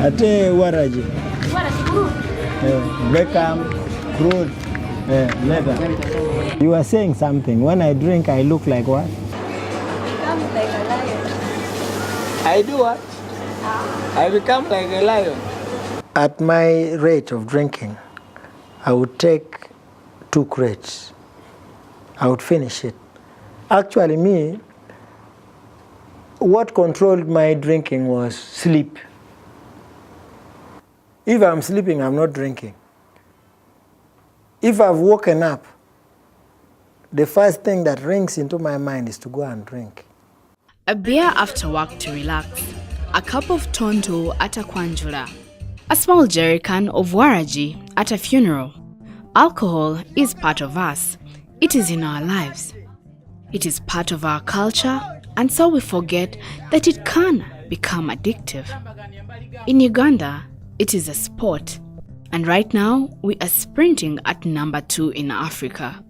Ate waraji. Beckham, crude, leather. You are saying something. When I drink, I look like what? Become like a lion. I do what? I become like a lion. At my rate of drinking, I would take 2 crates. I would finish it. Actually, me, what controlled my drinking was sleep. If I'm sleeping, I'm not drinking. If I've woken up, the first thing that rings into my mind is to go and drink. A beer after work to relax, a cup of tonto at a kwanjula, a small jerrycan of waraji at a funeral. Alcohol is part of us. It is in our lives. It is part of our culture, and so we forget that it can become addictive. In Uganda, it is a sport, and right now we are sprinting at number 2 in Africa.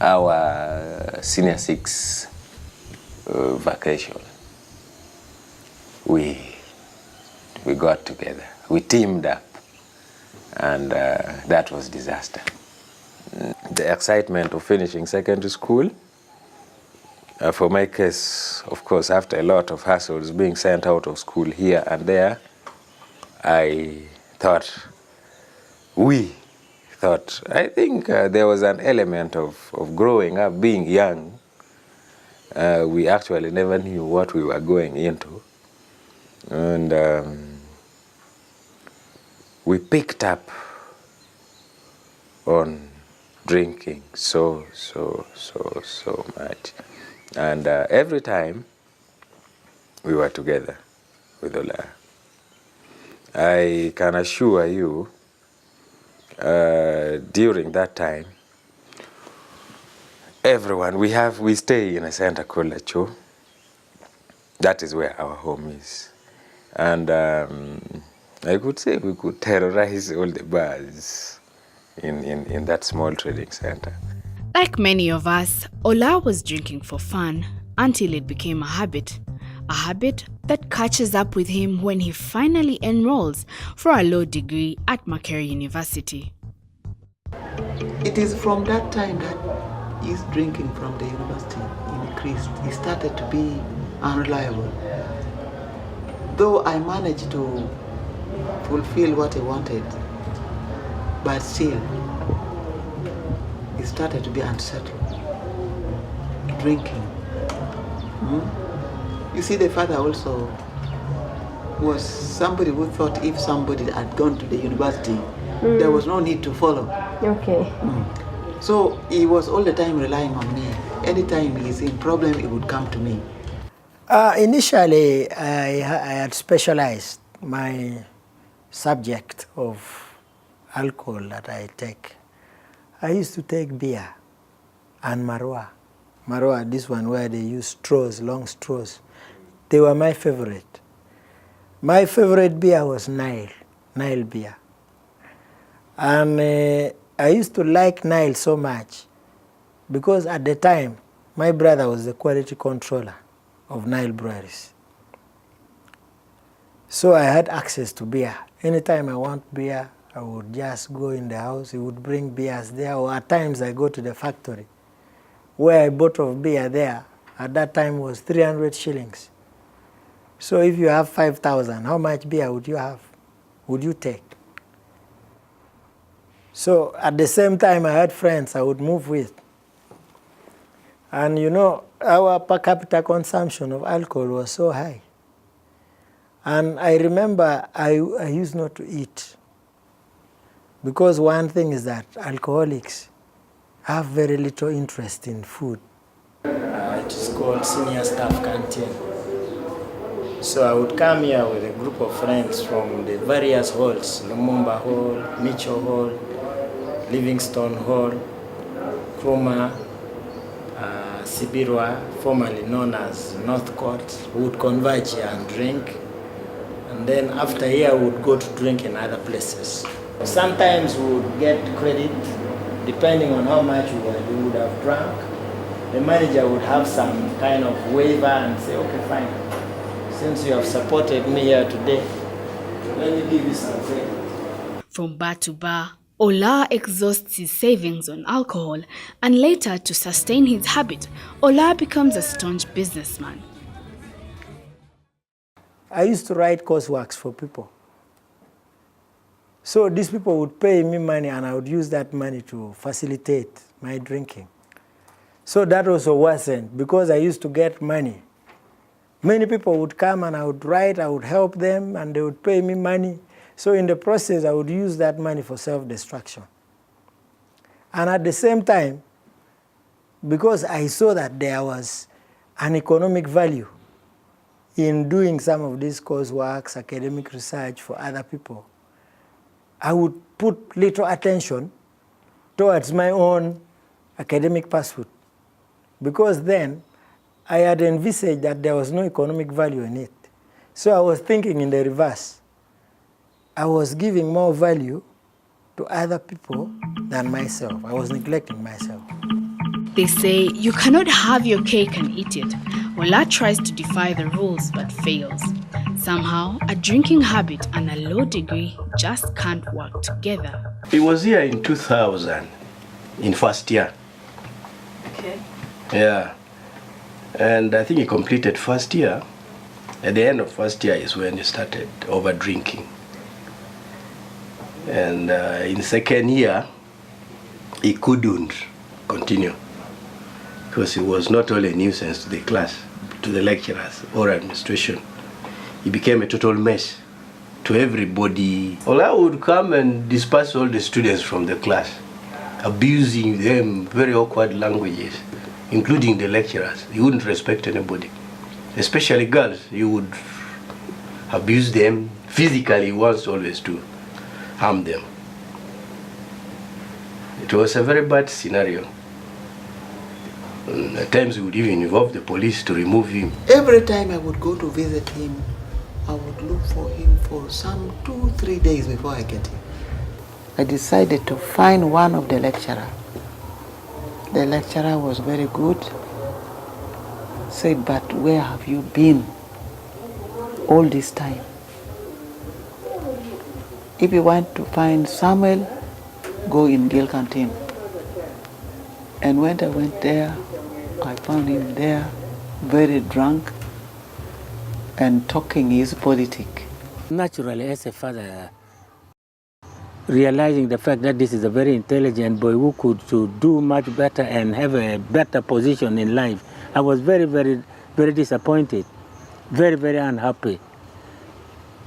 Our senior 6 vacation, we got together, we teamed up, and that was disaster. The excitement of finishing secondary school, for my case, of course, after a lot of hassles, being sent out of school here and there, I think there was an element of growing up, being young. We actually never knew what we were going into. And we picked up on drinking so much. And every time we were together with Ola, I can assure you, during that time, everyone, we stay in a center called Lacho. That is where our home is. And I could say we could terrorize all the bars in that small trading center. Like many of us, Ola was drinking for fun until it became a habit that catches up with him when he finally enrolls for a law degree at Makerere University. It is from that time that his drinking from the university increased. He started to be unreliable. Though I managed to fulfill what he wanted, but still, he started to be unsettled. Drinking. You see, the father also was somebody who thought if somebody had gone to the university, there was no need to follow. Okay. So he was all the time relying on me. Anytime he's in problem, he would come to me. Initially, I had specialized my subject of alcohol that I take. I used to take beer and marwa. Marwa, this one where they use straws, long straws. They were my favorite. My favorite beer was Nile beer. And I used to like Nile so much because at the time, my brother was the quality controller of Nile breweries. So I had access to beer. Anytime I want beer, I would just go in the house. He would bring beers there, or at times I go to the factory where a bottle of beer there at that time was 300 shillings. So if you have 5,000, how much beer would you have? Would you take? So at the same time, I had friends I would move with. And you know, our per capita consumption of alcohol was so high. And I remember I used not to eat. Because one thing is that alcoholics have very little interest in food. It is called senior staff canteen. So I would come here with a group of friends from the various halls, Lumumba Hall, Mitchell Hall, Livingstone Hall, Kruma, Sibirwa, formerly known as North Court. We would converge here and drink. And then after here, we would go to drink in other places. Sometimes we would get credit, depending on how much we would have drunk. The manager would have some kind of waiver and say, okay, fine. since you have supported me here today, let me give you something. From bar to bar, Ola exhausts his savings on alcohol, and later, to sustain his habit, Ola becomes a staunch businessman. I used to write courseworks for people. So these people would pay me money and I would use that money to facilitate my drinking. So that also wasn't, because I used to get money. Many people would come and I would write, I would help them, and they would pay me money. So in the process, I would use that money for self-destruction. And at the same time, because I saw that there was an economic value in doing some of these courseworks, academic research for other people, I would put little attention towards my own academic pursuit. Because then, I had envisaged that there was no economic value in it. So I was thinking in the reverse. I was giving more value to other people than myself. I was neglecting myself. They say you cannot have your cake and eat it. Ola tries to defy the rules but fails. Somehow, a drinking habit and a low degree just can't work together. He was here in 2000, in first year. Okay. Yeah. And I think he completed first year. At the end of first year is when he started over drinking. And in second year, he couldn't continue because he was not only a nuisance to the class, to the lecturers or administration. He became a total mess to everybody. Ola would come and disperse all the students from the class, abusing them, very awkward languages, including the lecturers. He wouldn't respect anybody, especially girls. He would abuse them physically. He wants always to harm them. It was a very bad scenario. And at times we would even involve the police to remove him. Every time I would go to visit him, I would look for him for some 2-3 days before I get him. I decided to find one of the lecturer. The lecturer was very good. Said, but where have you been all this time? If you want to find Samuel, go in Gill Canteen. And when I went there, I found him there, very drunk and talking his politics. Naturally, as a father, realizing the fact that this is a very intelligent boy who could to do much better and have a better position in life, I was very, very, very disappointed, very, very unhappy.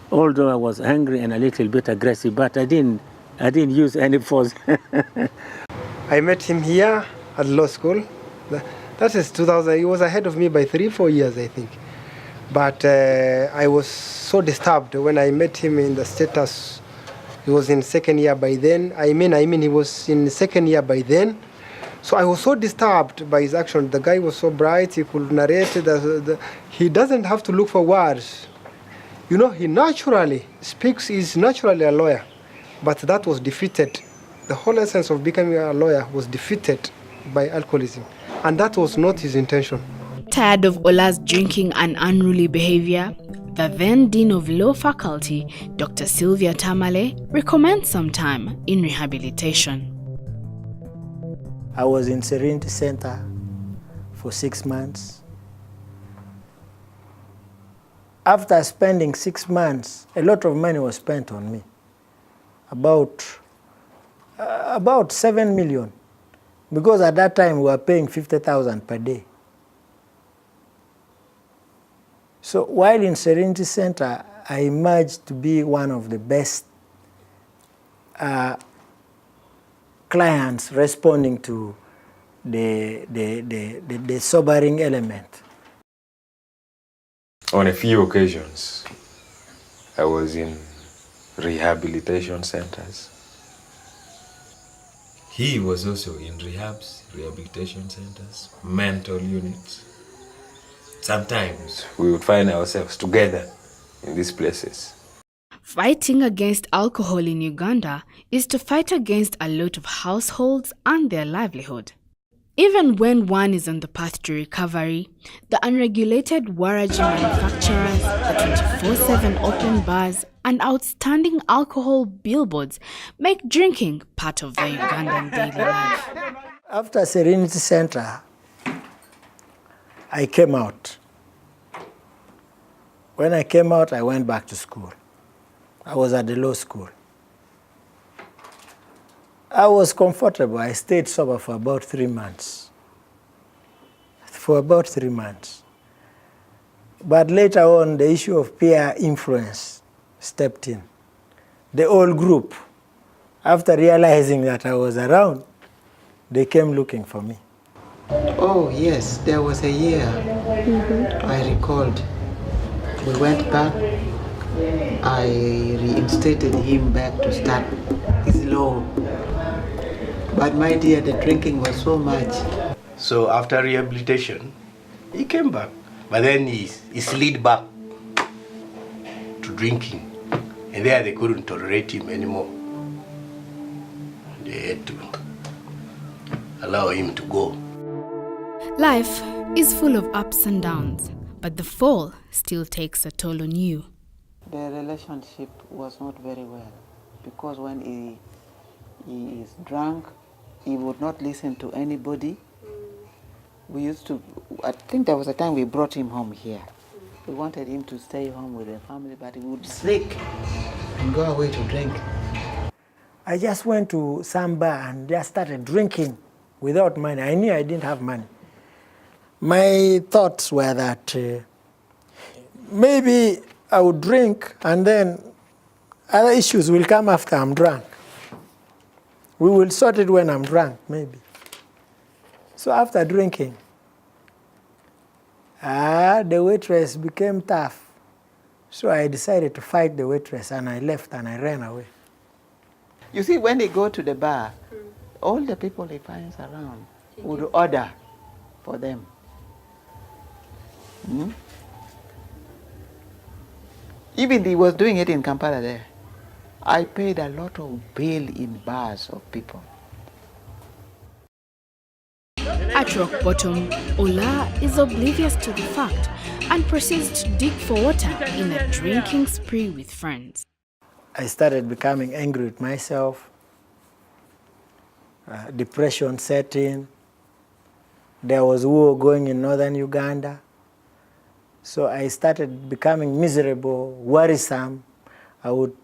Although I was angry and a little bit aggressive, but I didn't use any force. I met him here at law school. That is 2000. He was ahead of me by 3-4 years, I think. But I was so disturbed when I met him in the status. He was in second year by then. I mean, he was in second year by then. So I was so disturbed by his action. The guy was so bright. He could narrate. He doesn't have to look for words. You know, he naturally speaks. He's naturally a lawyer. But that was defeated. The whole essence of becoming a lawyer was defeated by alcoholism. And that was not his intention. Tired of Ola's drinking and unruly behavior, the then Dean of Law Faculty, Dr. Sylvia Tamale, recommends some time in rehabilitation. I was in Serenity Center for 6 months. After spending 6 months, a lot of money was spent on me. About 7 million. Because at that time we were paying 50,000 per day. So while in Serenity Center, I emerged to be one of the best clients responding to the sobering element. On a few occasions, I was in rehabilitation centers. He was also in rehabilitation centers, mental units. Sometimes we would find ourselves together in these places. Fighting against alcohol in Uganda is to fight against a lot of households and their livelihood. Even when one is on the path to recovery, the unregulated Waraji manufacturers, the 24/7 open bars, and outstanding alcohol billboards make drinking part of the Ugandan daily life. After Serenity Center, I came out. When I came out, I went back to school. I was at the law school. I was comfortable. I stayed sober for about 3 months. But later on, the issue of peer influence stepped in. The whole group, after realizing that I was around, they came looking for me. Oh yes, there was a year, I recalled. We went back, I reinstated him back to start his law. But my dear, the drinking was so much. So after rehabilitation, he came back. But then he slid back to drinking. And there they couldn't tolerate him anymore. They had to allow him to go. Life is full of ups and downs, but the fall still takes a toll on you. The relationship was not very well because when he is drunk, he would not listen to anybody. We used to, I think there was a time we brought him home here. We wanted him to stay home with the family, but he would sneak and go away to drink. I just went to some bar and just started drinking without money. I knew I didn't have money. My thoughts were that maybe I would drink and then other issues will come after I'm drunk. We will sort it when I'm drunk, maybe. So after drinking, the waitress became tough. So I decided to fight the waitress and I left and I ran away. You see, when they go to the bar, all the people he finds around would order for them. Even he was doing it in Kampala there. I paid a lot of bill in bars of people. At rock bottom, Ola is oblivious to the fact and proceeds to dig for water in a drinking spree with friends. I started becoming angry with myself. Depression set in. There was war going in northern Uganda. So I started becoming miserable, worrisome. I would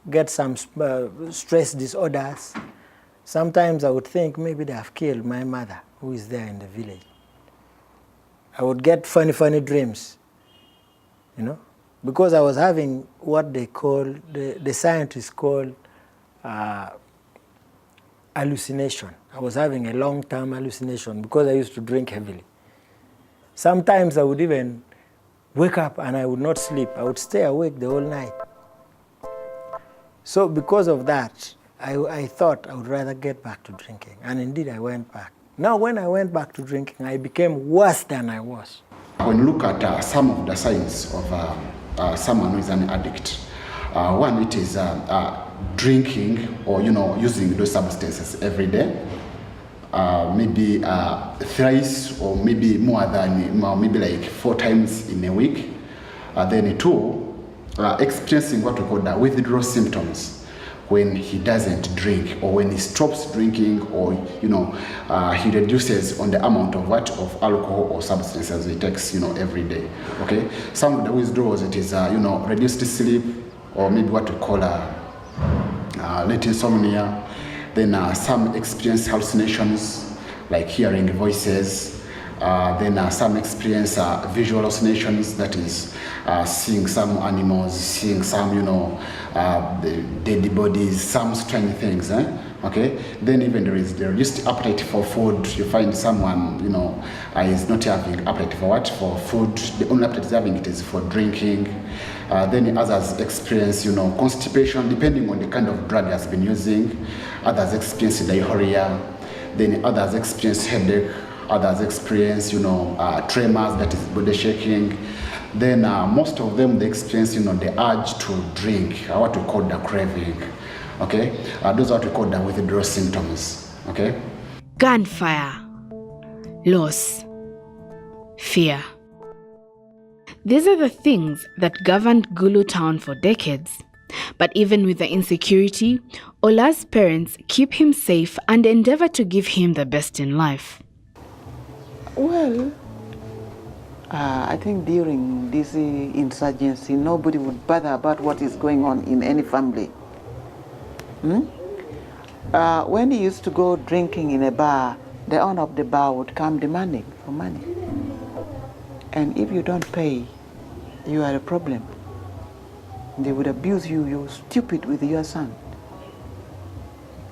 get some stress disorders. Sometimes I would think maybe they have killed my mother, who is there in the village. I would get funny dreams, because I was having what they call, the scientists call hallucination. I was having a long-term hallucination because I used to drink heavily. Sometimes I would even wake up and I would not sleep. I would stay awake the whole night. So because of that, I thought I would rather get back to drinking. And indeed, I went back. Now, when I went back to drinking, I became worse than I was. When you look at some of the signs of someone who is an addict, one, it is drinking or using those substances every day, maybe thrice or maybe more than maybe like 4 times in a week. Then 2, experiencing what we call the withdrawal symptoms when he doesn't drink or when he stops drinking or he reduces on the amount of alcohol or substances he takes every day. Okay, some of the withdrawals, it is reduced sleep or maybe what we call late insomnia. Then some experience hallucinations like hearing voices. Then some experience visual hallucinations, that is seeing some animals, seeing some the dead bodies, some strange things. Okay. Then even there is the reduced appetite for food. You find someone is not having appetite for food. The only appetite is having it is for drinking. Then others experience constipation, depending on the kind of drug he has been using. Others experience diarrhea. Then others experience headache. Others experience, tremors, that is body shaking. Then most of them, they experience, the urge to drink, what we call the craving. Okay, those are what we call the withdrawal symptoms. Okay. Gunfire, loss, fear. These are the things that governed Gulu town for decades. But even with the insecurity, Oola'S parents keep him safe and endeavor to give him the best in life. Well, I think during this insurgency, nobody would bother about what is going on in any family. When he used to go drinking in a bar, the owner of the bar would come demanding for money. And if you don't pay, you are a problem. They would abuse you, you're stupid with your son.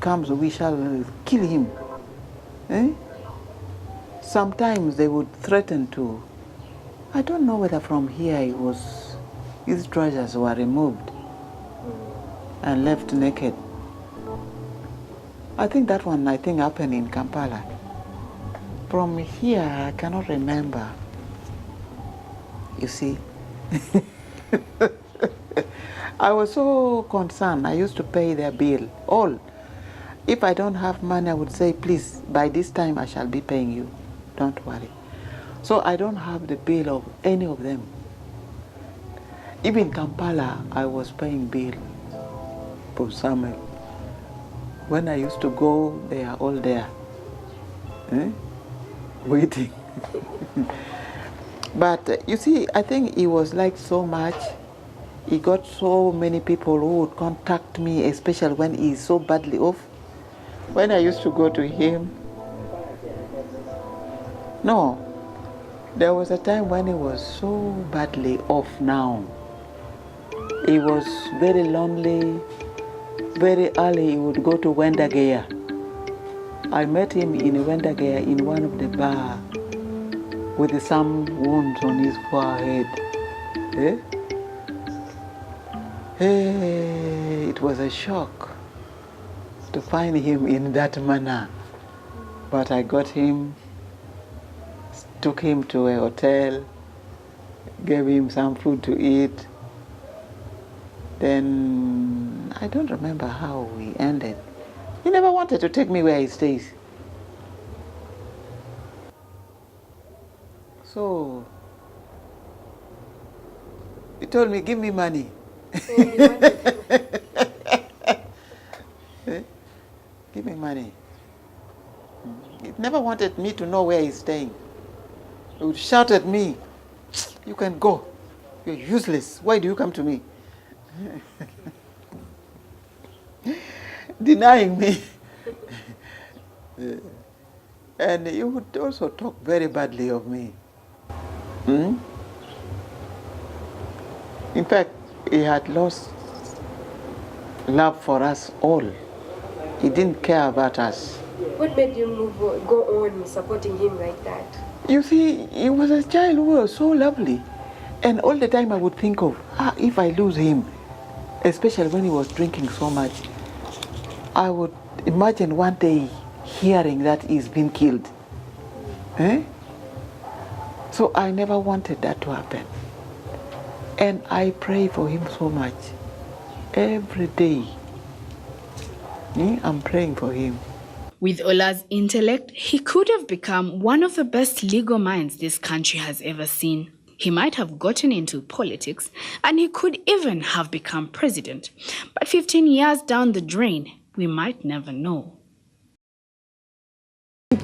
Comes, we shall kill him. Sometimes they would threaten to, I don't know whether from here his trousers were removed and left naked. I think that one happened in Kampala. From here, I cannot remember. You see, I was so concerned. I used to pay their bill, all. If I don't have money, I would say, please, by this time I shall be paying you. Don't worry. So I don't have the bill of any of them. Even Kampala, I was paying bill for Samuel. When I used to go, they are all there, waiting. But you see, I think he was liked so much. He got so many people who would contact me, especially when he's so badly off. When I used to go to him, no, there was a time when he was so badly off now. He was very lonely. Very early he would go to Wendageya. I met him in Wendageya in one of the bar with some wounds on his forehead. It was a shock to find him in that manner. But I got him, took him to a hotel, gave him some food to eat. Then, I don't remember how we ended. He never wanted to take me where he stays. So, he told me, give me money. Give me money. He never wanted me to know where he's staying. He would shout at me, you can go. You're useless. Why do you come to me? Denying me. And he would also talk very badly of me. In fact, he had lost love for us all. He didn't care about us. What made you go on supporting him like that? You see, he was a child who was so lovely. And all the time I would think of, if I lose him, especially when he was drinking so much, I would imagine one day hearing that he's been killed. So I never wanted that to happen. And I pray for him so much. Every day, I'm praying for him. With Oola'S intellect, he could have become one of the best legal minds this country has ever seen. He might have gotten into politics, and he could even have become president. But 15 years down the drain, we might never know.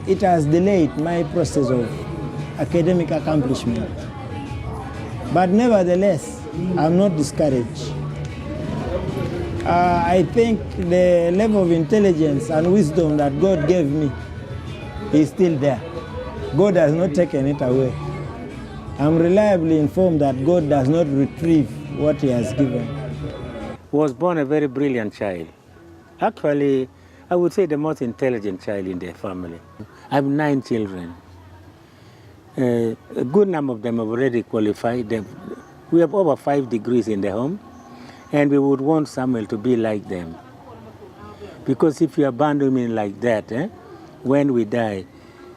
It has delayed my process of academic accomplishment. But nevertheless, I'm not discouraged. I think the level of intelligence and wisdom that God gave me is still there. God has not taken it away. I'm reliably informed that God does not retrieve what He has given. Was born a very brilliant child. Actually, I would say the most intelligent child in their family. I have 9 children. A good number of them have already qualified. We have over 5 degrees in the home, and we would want Samuel to be like them. Because if you abandon him like that, when we die,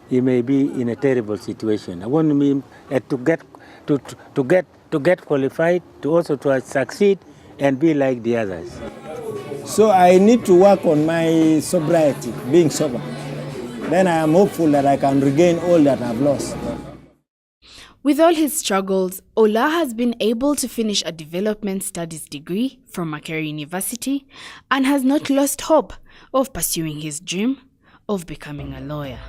he may be in a terrible situation. I want him to get qualified, to also to succeed and be like the others. So I need to work on my sobriety, being sober. then I am hopeful that I can regain all that I've lost. With all his struggles, Ola has been able to finish a development studies degree from Makerere University and has not lost hope of pursuing his dream of becoming a lawyer.